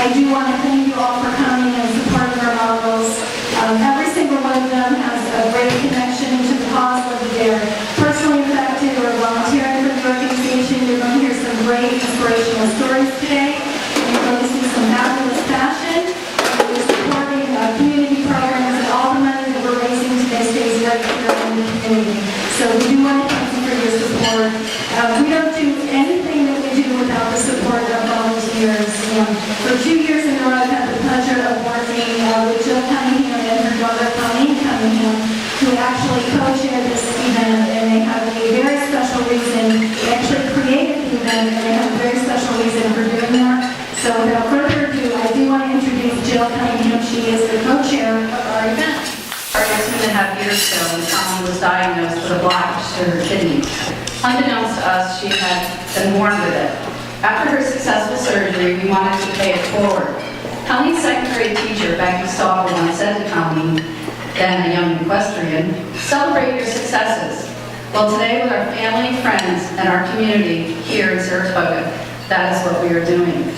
I do want to thank you all for coming and supporting our models. Every single one of them has a great connection to the cause, whether they're personally affected or volunteering for the organization. You're going to hear some great inspirational stories today. You're going to see some fabulous passion. We're supporting community programs, and all the money that we're raising today stays right here in the community. So we do want to thank you for your support. We don't do anything that we do without the support of volunteers. For 2 years in a row, I've had the pleasure of working with Jill Cunningham and her daughter Colleen Cunningham, who actually co-chair this event, and they have a very special reason. They actually created the event, and they have a very special reason for doing that. So without further ado, I do want to introduce Jill Cunningham. She is the co-chair of our event. 2.5 years ago, when Colleen was diagnosed with a blockage to her kidney. Unbeknownst to us, she had been born with it. After her successful surgery, we wanted to pay it forward. Colleen's second grade teacher, Becky Stauffer, once said to Colleen, then a young equestrian, celebrate your successes. Well, today with our family, friends, and our community here in Saratoga, that is what we are doing.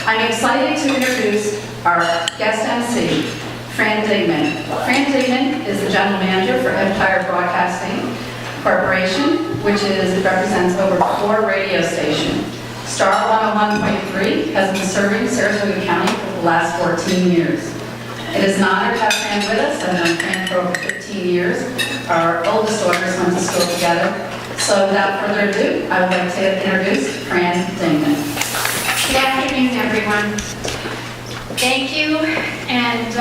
I'm excited to introduce our guest MC, Fran Digman. Fran Digman is the general manager for Empire Broadcasting Corporation, which represents over 4 radio stations. Star 101.3 has been serving Saratoga County for the last 14 years. It is an honor to have Fran with us. I've known Fran for over 15 years. Our oldest daughters went to school together. So without further ado, I would like to introduce Fran Digman. Good afternoon, everyone. Thank you, and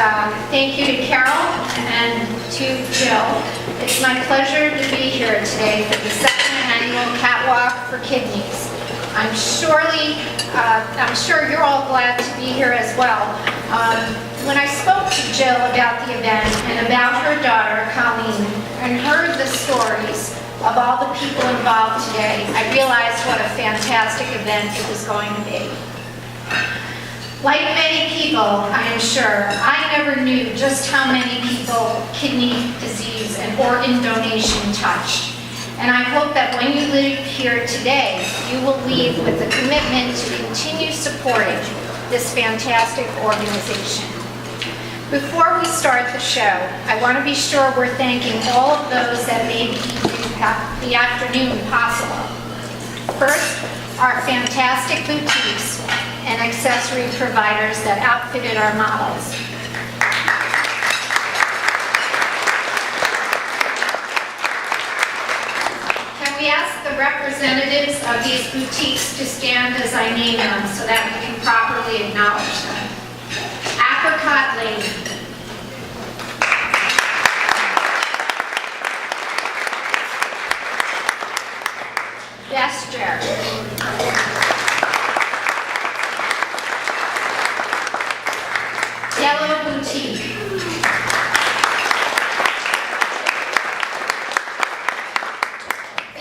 thank you to Carol and to Jill. It's my pleasure to be here today for the second annual Catwalk for Kidneys. I'm sure you're all glad to be here as well. When I spoke to Jill about the event and about her daughter, Colleen, and heard the stories of all the people involved today, I realized what a fantastic event it was going to be. Like many people, I am sure, I never knew just how many people kidney disease and organ donation touched. And I hope that when you leave here today, you will leave with a commitment to continue supporting this fantastic organization. Before we start the show, I want to be sure we're thanking all of those that made the afternoon possible. First, our fantastic boutiques and accessory providers that outfitted our models. Can we ask the representatives of these boutiques to stand as I name them so that we can properly acknowledge them? Apricot Lane. Vesture. Yellow Boutique.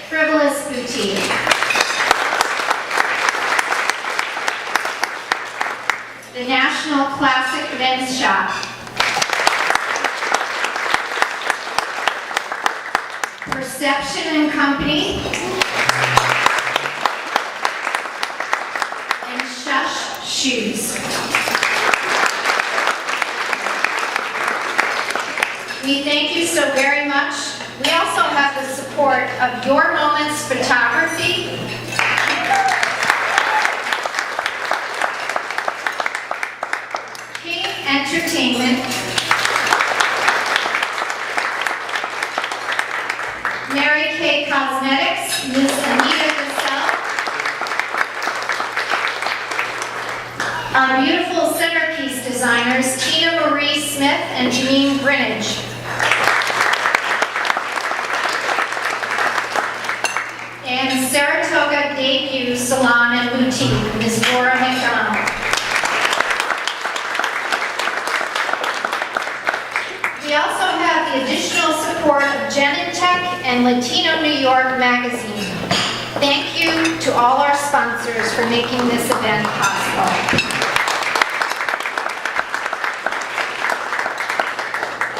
Frivolous Boutique. The National Classic Men's Shop. Perception and Company. And Shush Shoes. We thank you so very much. We also have the support of Your Moments Photography, King Entertainment, Mary Kay Cosmetics, Ms. Anita Gassell, our beautiful centerpiece designers, Tina Marie Smith and Janine Greenidge. And Saratoga Debut Salon and Boutique, Ms. Laura McDonald. We also have the additional support of Genentech and Latino New York Magazine. Thank you to all our sponsors for making this event possible.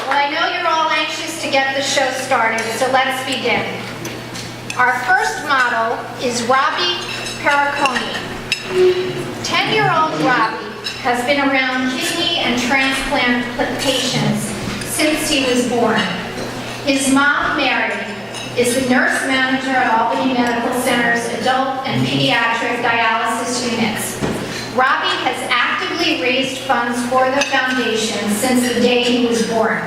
Well, I know you're all anxious to get the show started, so let's begin. Our first model is Robbie Perricone. 10-year-old Robbie has been around kidney and transplant patients since he was born. His mom, Mary, is the nurse manager at Albany Medical Center's adult and pediatric dialysis units. Robbie has actively raised funds for the foundation since the day he was born.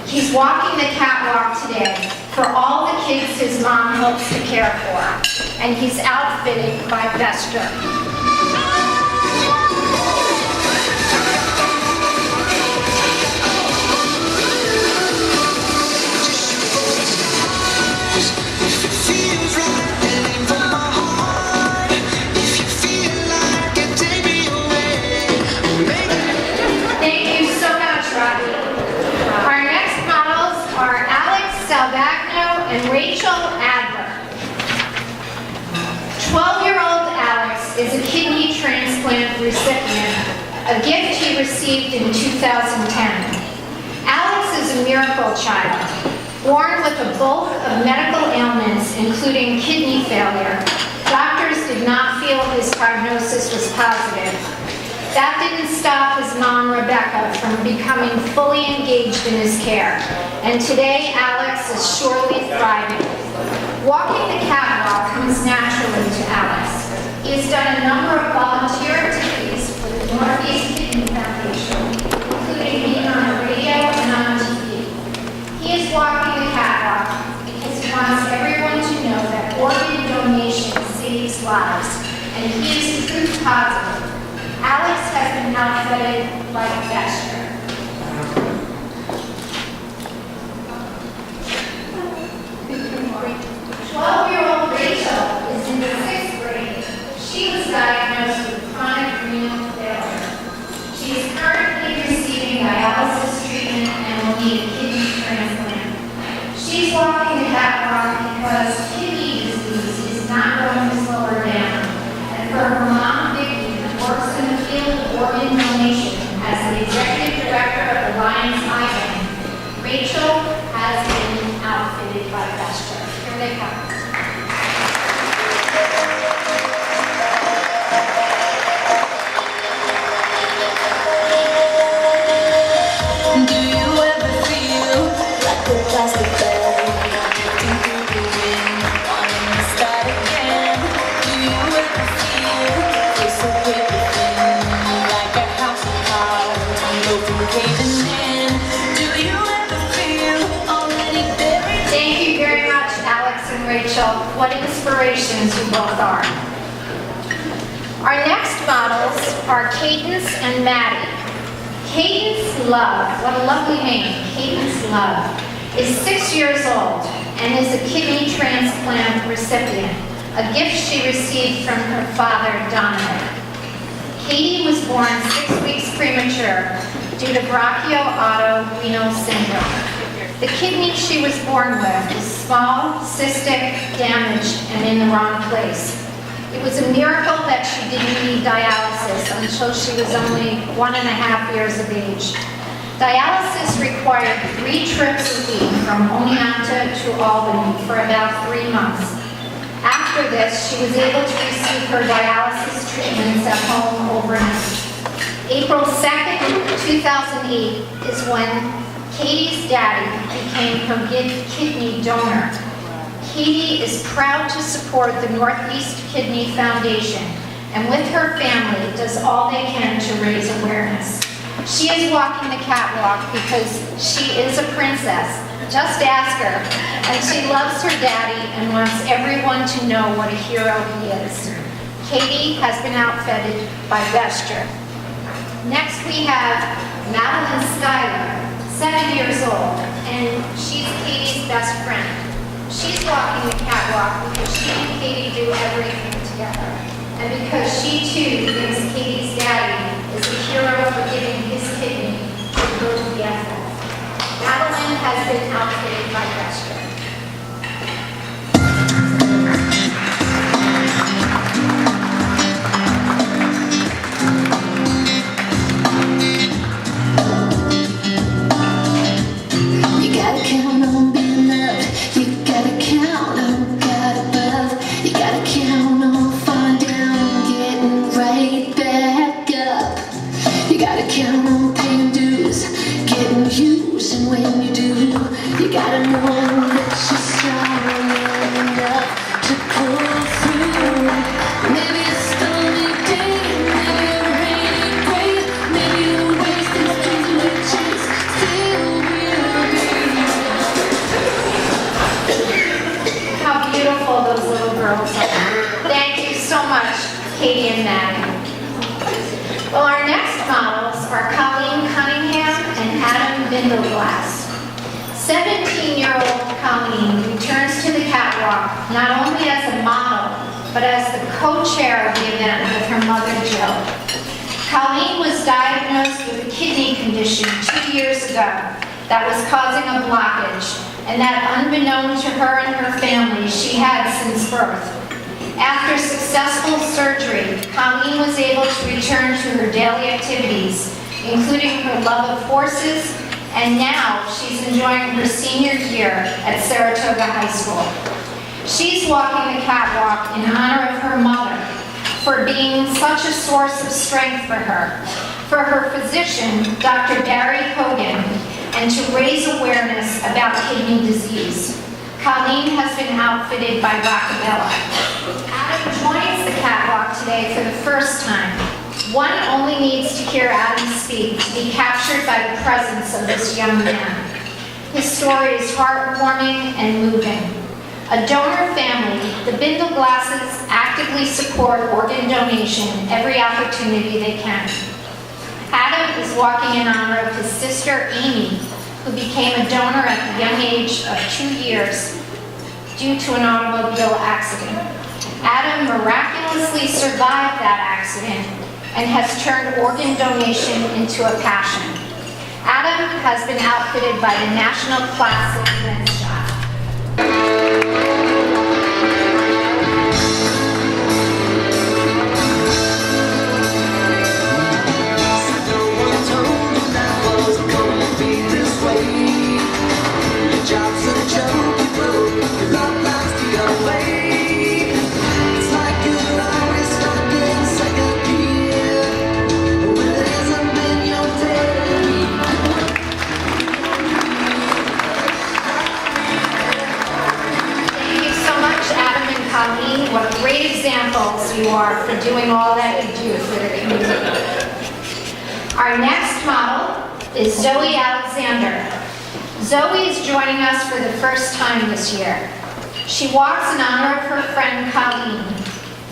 He's walking the catwalk today for all the kids his mom hopes to care for, and he's outfitted by Vestra. And Rachel Adler. 12-year-old Alex is a kidney transplant recipient, a gift he received in 2010. Alex is a miracle child, born with a bulk of medical ailments, including kidney failure. Doctors did not feel his prognosis was positive. That didn't stop his mom, Rebecca, from becoming fully engaged in his care. And today, Alex is surely thriving. Walking the catwalk comes naturally to Alex. He has done a number of volunteer activities for the Northeast Kidney Foundation, including being on the radio and on TV. He is walking the catwalk because he wants everyone to know that organ donation saves lives, and he is proof positive. Alex has been outfitted like Vestra. 12-year-old Rachel is in the 6th grade. She was diagnosed with chronic renal failure. She is currently receiving dialysis treatment and will need a kidney transplant. She's walking the catwalk because kidney disease is not going to slow her down. And for her mom, Vicki, who works in the field of organ donation as the executive director of the Lions Eye Bank, Rachel has been outfitted by Vestra. Here they come. Do you ever feel like a plastic bag, drifting through the wind, wanting to start again? Do you ever feel so quickly thin, like a house of cards, no from caving in? Do you ever feel already buried? Thank you very much, Alex and Rachel. What inspirations you both are. Our next models are Cadence and Maddie. Cadence Love, what a lovely name, Cadence Love, is 6 years old and is a kidney transplant recipient, a gift she received from her father, Dominic. Katie was born 6 weeks premature due to bronchoautorenal syndrome. The kidney she was born with is small, cystic, damaged, and in the wrong place. It was a miracle that she didn't need dialysis until she was only 1.5 years of age. Dialysis required 3 trips a week from Oneonta to Albany for about 3 months. After this, she was able to receive her dialysis treatments at home overnight. April 2nd, 2008 is when Katie's daddy became her kidney donor. Katie is proud to support the Northeast Kidney Foundation, and with her family does all they can to raise awareness. She is walking the catwalk because she is a princess. Just ask her. And she loves her daddy and wants everyone to know what a hero he is. Katie has been outfitted by Vestra. Next we have Madeline Schuyler, 7 years old, and she's Katie's best friend. She's walking the catwalk because she and Katie do everything together. And because she too thinks Katie's daddy is a hero for giving his kidney to her BFF. Madeline has been outfitted by Vestra. You gotta count on being loved. You gotta count on God above. You gotta count on falling down, getting right back beautiful those little girls are. Thank you so much, Katie and Maddie. Well, our next models are Colleen Cunningham and Adam Vindelglass. 17-year-old Colleen returns to the catwalk not only as a model, but as the co-chair of the event with her mother, Jill. Colleen was diagnosed with a kidney condition 2 years ago that was causing a blockage, and that unbeknown to her and her family, she had since birth. After successful surgery, Colleen was able to return to her daily activities, including her love of horses, and now she's enjoying her senior year at Saratoga High School. She's walking the catwalk in honor of her mother for being such a source of strength for her physician, Dr. Barry Hogan, and to raise awareness about kidney disease. Colleen has been outfitted by Rockabella. Adam joins the catwalk today for the first time. One only needs to hear Adam speak to be captured by the presence of this young man. His story is heartwarming and moving. A donor family, the Vindelglasses actively support organ donation every opportunity they can. Adam is walking in honor of his sister, Amy, who became a donor at the young age of 2 years due to an automobile accident. Adam miraculously survived that accident and has turned organ donation into a passion. Adam has been outfitted by the National Classic Lens Shop. What great examples you are for doing all that you do for the community. Our next model is Zoe Alexander. Zoe is joining us for the first time this year. She walks in honor of her friend Colleen.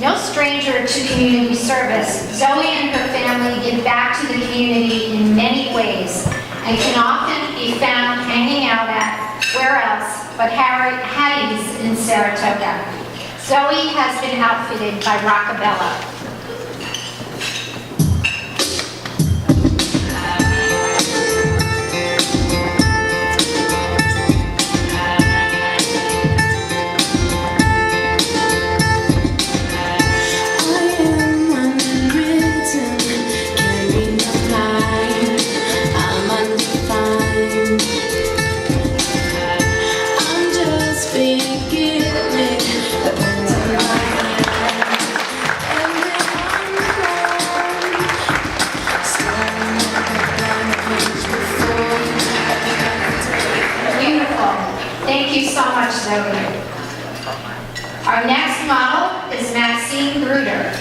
No stranger to community service, Zoe and her family give back to the community in many ways and can often be found hanging out at, where else, but Hattie's in Saratoga. Zoe has been outfitted by Rockabella. Thank you so much, Zoe. Our next model is Maxine Bruder.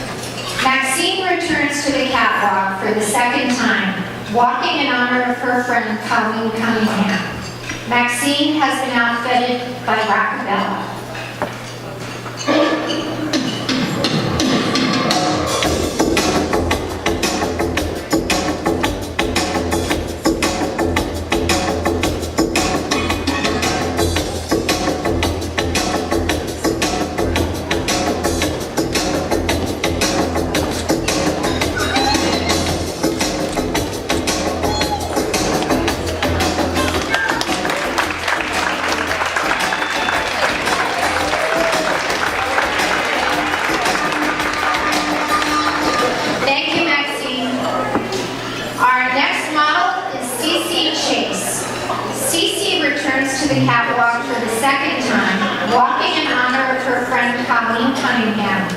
Maxine returns to the catwalk for the second time, walking in honor of her friend Colleen Cunningham. Maxine has been outfitted by Rockabella. To the catwalk for the second time, walking in honor of her friend Colleen Cunningham.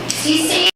Cece